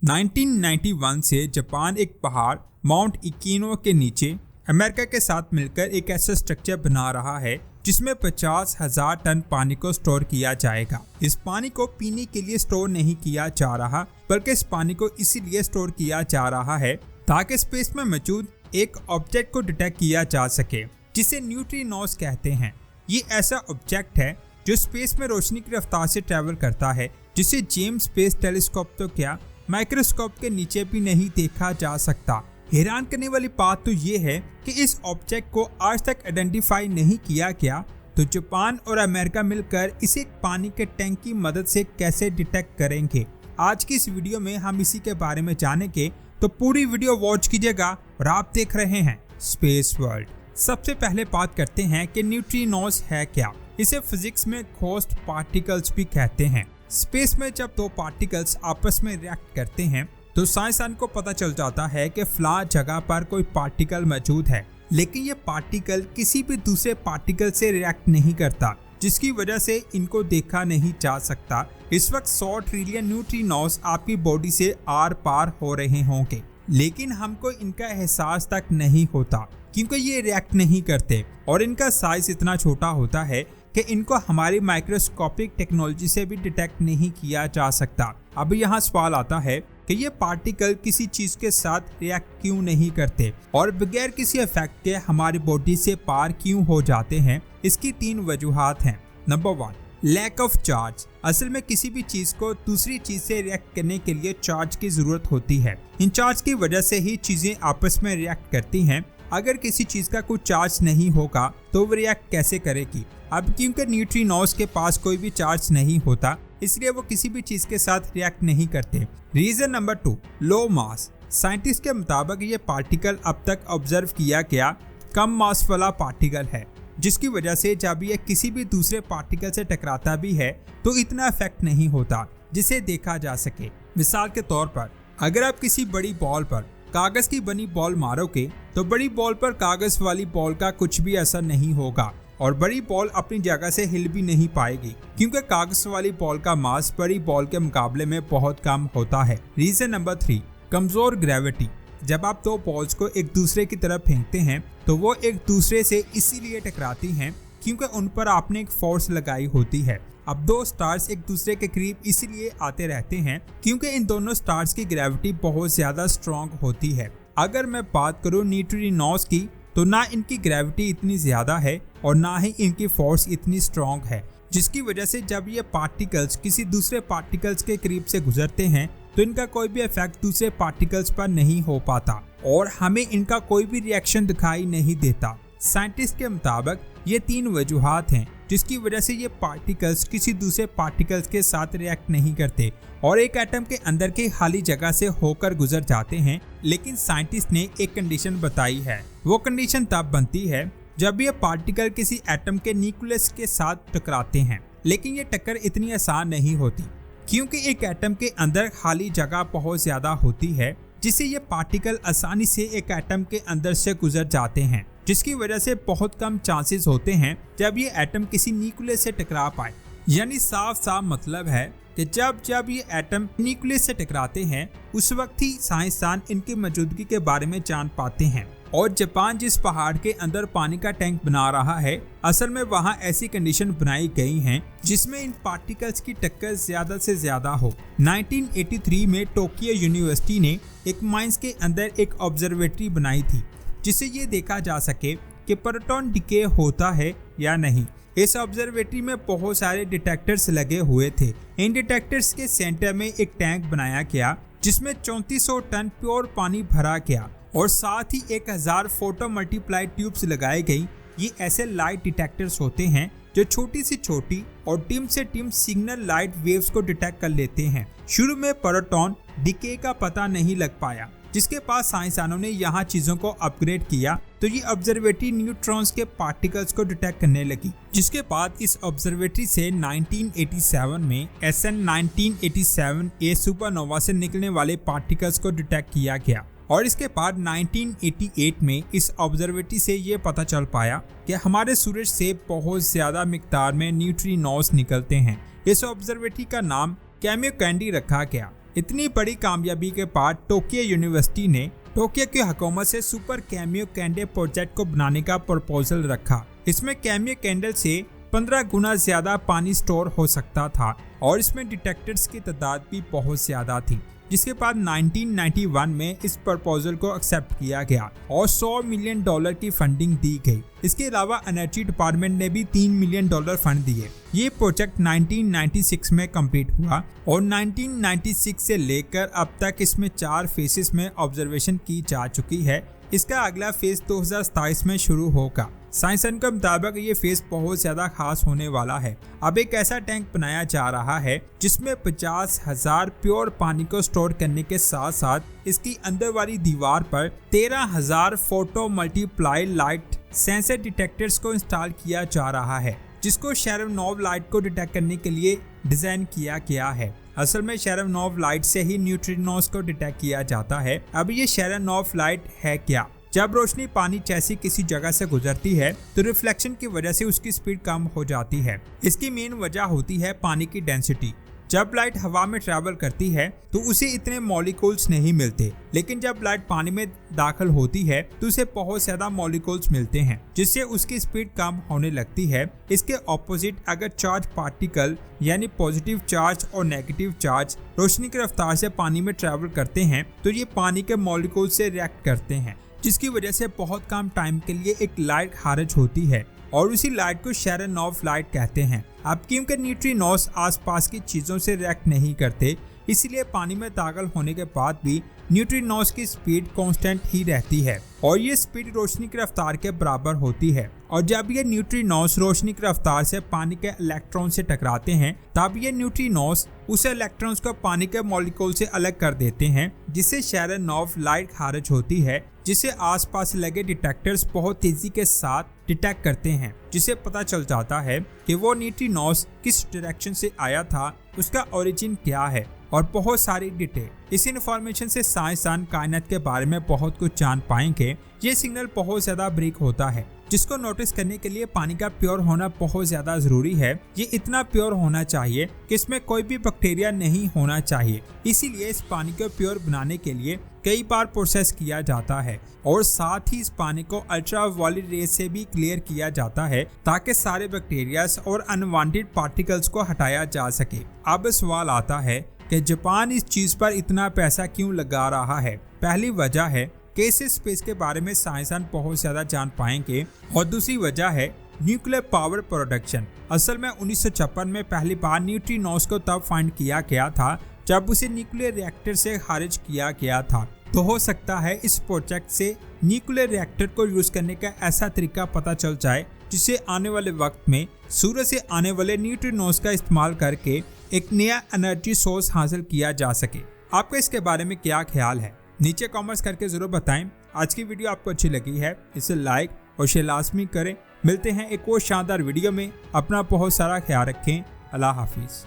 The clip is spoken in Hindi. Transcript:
1991 से जापान एक पहाड़ माउंट इकिनो के नीचे अमेरिका के साथ मिलकर एक ऐसा स्ट्रक्चर बना रहा है जिसमें 50,000 टन पानी को स्टोर किया जाएगा। इस पानी को पीने के लिए स्टोर नहीं किया जा रहा, बल्कि इस पानी को इसीलिए स्टोर किया जा रहा है ताकि स्पेस में मौजूद एक ऑब्जेक्ट को डिटेक्ट किया जा सके, जिसे न्यूट्रिनोज कहते हैं। ये ऐसा ऑब्जेक्ट है जो स्पेस में रोशनी की रफ्तार से ट्रैवल करता है, जिसे जेम्स स्पेस टेलीस्कोप तो क्या माइक्रोस्कोप के नीचे भी नहीं देखा जा सकता। हैरान करने वाली बात तो ये है कि इस ऑब्जेक्ट को आज तक आइडेंटिफाई नहीं किया गया, तो जापान और अमेरिका मिलकर इसे एक पानी के टैंक की मदद से कैसे डिटेक्ट करेंगे। आज की इस वीडियो में हम इसी के बारे में जानेंगे, तो पूरी वीडियो वॉच कीजिएगा और आप देख रहे हैं स्पेस वर्ल्ड। सबसे पहले बात करते हैं कि न्यूट्रिनोज है क्या। इसे फिजिक्स में घोस्ट पार्टिकल्स भी कहते हैं। स्पेस में जब दो पार्टिकल्स आपस में रिएक्ट करते हैं तो साइंसदान को पता चल जाता है कि फला जगह पर कोई पार्टिकल मौजूद है, लेकिन ये पार्टिकल किसी भी दूसरे पार्टिकल से रिएक्ट नहीं करता, जिसकी वजह से इनको देखा नहीं जा सकता। इस वक्त 100 ट्रिलियन न्यूट्रिनोज आपकी बॉडी से आर पार हो रहे होंगे, लेकिन हमको इनका एहसास तक नहीं होता क्योंकि ये रिएक्ट नहीं करते और इनका साइज इतना छोटा होता है कि इनको हमारी माइक्रोस्कोपिक टेक्नोलॉजी से भी डिटेक्ट नहीं किया जा सकता। अब यहाँ सवाल आता है कि ये पार्टिकल किसी चीज के साथ रिएक्ट क्यों नहीं करते और बगैर किसी इफेक्ट के हमारी बॉडी से पार क्यों हो जाते हैं। इसकी 3 वजूहात हैं। Number 1, lack of charge. असल में किसी भी चीज को दूसरी चीज से रिएक्ट करने के लिए चार्ज की जरूरत होती है। इन चार्ज की वजह से ही चीजें आपस में रिएक्ट करती हैं। अगर किसी चीज का कोई चार्ज नहीं होगा तो वो रिएक्ट कैसे करेगी। अब क्योंकि न्यूट्रिनोज के पास कोई भी चार्ज नहीं होता, इसलिए वो किसी भी चीज के साथ रिएक्ट नहीं करते। रीजन नंबर 2, लो मास। साइंटिस्ट के मुताबिक ये पार्टिकल अब तक ऑब्जर्व किया गया कम मास वाला पार्टिकल है, जिसकी वजह से जब ये किसी भी दूसरे पार्टिकल से टकराता भी है तो इतना इफेक्ट नहीं होता जिसे देखा जा सके। मिसाल के तौर पर अगर आप किसी बड़ी बॉल पर कागज की बनी बॉल मारोगे तो बड़ी बॉल पर कागज वाली बॉल का कुछ भी असर नहीं होगा और बड़ी बॉल अपनी जगह से हिल भी नहीं पाएगी, क्योंकि कागज वाली बॉल का मास बड़ी बॉल के मुकाबले में बहुत कम होता है। रीजन नंबर 3, कमजोर ग्रेविटी। जब आप दो बॉल्स को एक दूसरे की तरफ फेंकते हैं तो वो एक दूसरे से इसीलिए टकराती हैं क्योंकि उन पर आपने एक फोर्स लगाई होती है। अब दो स्टार्स एक दूसरे के करीब इसीलिए आते रहते हैं क्योंकि इन दोनों स्टार्स की ग्रेविटी बहुत ज्यादा स्ट्रॉन्ग होती है। अगर मैं बात करूँ न्यूट्रिनोज की, तो ना इनकी ग्रेविटी इतनी ज्यादा है और ना ही इनकी फोर्स इतनी स्ट्रॉन्ग है, जिसकी वजह से जब ये पार्टिकल्स किसी दूसरे पार्टिकल्स के करीब से गुजरते हैं तो इनका कोई भी इफेक्ट दूसरे पार्टिकल्स पर नहीं हो पाता और हमें इनका कोई भी रिएक्शन दिखाई नहीं देता। साइंटिस्ट के मुताबिक ये 3 वजूहात हैं जिसकी वजह से ये पार्टिकल्स किसी दूसरे पार्टिकल्स के साथ रिएक्ट नहीं करते और एक एटम के अंदर की खाली जगह से होकर गुजर जाते हैं। लेकिन साइंटिस्ट ने एक कंडीशन बताई है। वो कंडीशन तब बनती है जब ये पार्टिकल किसी एटम के न्यूक्लियस के साथ टकराते हैं, लेकिन ये टक्कर इतनी आसान नहीं होती क्योंकि एक एटम के अंदर खाली जगह बहुत ज्यादा होती है, जिससे ये पार्टिकल आसानी से एक एटम के अंदर से गुजर जाते हैं, जिसकी वजह से बहुत कम चांसेस होते हैं जब ये एटम किसी न्यूक्लियस से टकरा पाए। यानी साफ साफ मतलब है कि जब ये एटम न्यूक्लियस से टकराते हैं उस वक्त ही साइंसदान इनकी मौजूदगी के बारे में जान पाते हैं। और जापान जिस पहाड़ के अंदर पानी का टैंक बना रहा है, असल में वहाँ ऐसी कंडीशन बनाई गई हैं जिसमें इन पार्टिकल्स की टक्कर ज्यादा से ज्यादा हो। 1983 में टोक्यो यूनिवर्सिटी ने एक माइंस के अंदर एक ऑब्जर्वेटरी बनाई थी जिससे ये देखा जा सके कि प्रोटॉन डिके होता है या नहीं। इस ऑब्जर्वेटरी में बहुत सारे डिटेक्टर्स लगे हुए थे। इन डिटेक्टर्स के सेंटर में एक टैंक बनाया गया जिसमें 3400 टन प्योर पानी भरा गया और साथ ही 1000 फोटो मल्टीप्लाई ट्यूब्स लगाई गई। ये ऐसे लाइट डिटेक्टर्स होते हैं जो छोटी से छोटी और डिम से डिम सिग्नल लाइट वेव्स को डिटेक्ट कर लेते हैं। शुरू में प्रोटॉन डिके का पता नहीं लग पाया, जिसके बाद साइंसदानों ने यहाँ चीजों को अपग्रेड किया तो ये ऑब्जर्वेटरी न्यूट्रॉन्स के पार्टिकल्स को डिटेक्ट करने लगी, जिसके बाद इस ऑब्जर्वेटरी से 1987 में SN 1987A सुपरनोवा से निकलने वाले पार्टिकल्स को डिटेक्ट किया गया और इसके बाद 1988 में इस ऑब्जर्वेटरी से ये पता चल पाया कि हमारे सूरज से बहुत ज्यादा मिकदार में न्यूट्रिनोज निकलते हैं। इस ऑब्जर्वेटरी का नाम कैमियो कैंडी रखा गया इतनी बड़ी कामयाबी के बाद टोक्यो यूनिवर्सिटी ने टोक्यो की हुकूमत से सुपर कैमियो कैंडल प्रोजेक्ट को बनाने का प्रपोजल रखा। इसमें कैमियो कैंडल से 15 गुना ज्यादा पानी स्टोर हो सकता था और इसमें डिटेक्टर्स की तादाद भी बहुत ज्यादा थी, जिसके बाद 1991 में इस प्रपोजल को एक्सेप्ट किया गया और $100 मिलियन की फंडिंग दी गई। इसके अलावा एनर्जी डिपार्टमेंट ने भी $3 मिलियन फंड दिए। ये प्रोजेक्ट 1996 में कंप्लीट हुआ और 1996 से लेकर अब तक इसमें 4 फेसेस में ऑब्जर्वेशन की जा चुकी है। इसका अगला फेज 2027 में शुरू होगा। साइंसदान के मुताबिक ये फेज बहुत ज्यादा खास होने वाला है। अब एक ऐसा टैंक बनाया जा रहा है जिसमें 50,000 प्योर पानी को स्टोर करने के साथ साथ इसकी अंदर वाली दीवार पर 13,000 photo multiply light sensor detectors को इंस्टॉल किया जा रहा है, जिसको शेरनोव लाइट को डिटेक्ट करने के लिए डिजाइन किया गया है। असल में शेरनोव लाइट से ही न्यूट्रिनोस को डिटेक्ट किया जाता है। अब ये शेरनोव लाइट है क्या? जब रोशनी पानी जैसी किसी जगह से गुजरती है तो रिफ्लेक्शन की वजह से उसकी स्पीड कम हो जाती है। इसकी मेन वजह होती है पानी की डेंसिटी। जब लाइट हवा में ट्रैवल करती है तो उसे इतने मॉलिक्यूल्स नहीं मिलते, लेकिन जब लाइट पानी में दाखिल होती है तो उसे बहुत ज्यादा मॉलिक्यूल्स मिलते हैं, जिससे उसकी स्पीड कम होने लगती है। इसके ऑपोजिट अगर चार्ज पार्टिकल यानी पॉजिटिव चार्ज और नेगेटिव चार्ज रोशनी की रफ्तार से पानी में ट्रैवल करते हैं तो ये पानी के मॉलिक्यूल से रिएक्ट करते हैं, जिसकी वजह से बहुत कम टाइम के लिए एक लाइट खारिज होती है और उसी लाइट को शेरनोव लाइट कहते हैं। अब क्योंकि न्यूट्रिनोस आसपास की चीजों से रिएक्ट नहीं करते, इसलिए पानी में दाखिल होने के बाद भी न्यूट्रिनोस की स्पीड कांस्टेंट ही रहती है और ये स्पीड रोशनी की रफ्तार के बराबर होती है। और जब ये न्यूट्रिनोस रोशनी की रफ्तार से पानी के इलेक्ट्रॉन से टकराते हैं तब ये न्यूट्रिनोस उस इलेक्ट्रॉन्स को पानी के मॉलिक्यूल से अलग कर देते हैं, जिससे शेरनोव लाइट खारिज होती है, जिसे आसपास लगे डिटेक्टर्स बहुत तेजी के साथ डिटेक्ट करते हैं, जिसे पता चल जाता है कि वो न्यूट्रिनोस किस डायरेक्शन से आया था, उसका ओरिजिन क्या है और बहुत सारी डिटेल। इस इंफॉर्मेशन से साइंसदान कायनात के बारे में बहुत कुछ जान पाएंगे। ये सिग्नल बहुत ज्यादा ब्रीक होता है, जिसको नोटिस करने के लिए पानी का प्योर होना बहुत ज्यादा जरूरी है। ये इतना प्योर होना चाहिए कि इसमें कोई भी बैक्टीरिया नहीं होना चाहिए। इसीलिए इस पानी को प्योर बनाने के लिए कई बार प्रोसेस किया जाता है और साथ ही इस पानी को अल्ट्रावायलेट रेज से भी क्लियर किया जाता है ताकि सारे बैक्टीरियाज और अनवांटेड पार्टिकल्स को हटाया जा सके। अब सवाल आता है कि जापान इस चीज पर इतना पैसा क्यों लगा रहा है? पहली वजह है कि इस स्पेस के बारे में साइंसदान बहुत ज्यादा जान पाएंगे और दूसरी वजह है न्यूक्लियर पावर प्रोडक्शन। असल में 1956 में पहली बार न्यूट्रिनोस को तब फाइंड किया गया था जब उसे न्यूक्लियर रिएक्टर से खारिज किया गया था। तो हो सकता है इस प्रोजेक्ट से न्यूक्लियर रिएक्टर को यूज करने का ऐसा तरीका पता चल जाए जिससे आने वाले वक्त में सूरज से आने वाले न्यूट्रिनोस का इस्तेमाल करके एक नया एनर्जी सोर्स हासिल किया जा सके। आपका इसके बारे में क्या ख्याल है? नीचे कमेंट्स करके जरूर बताएं। आज की वीडियो आपको अच्छी लगी है इसे लाइक और शेयर लाजमी करें। मिलते हैं एक और शानदार वीडियो में। अपना बहुत सारा ख्याल रखें। अल्लाह हाफिज।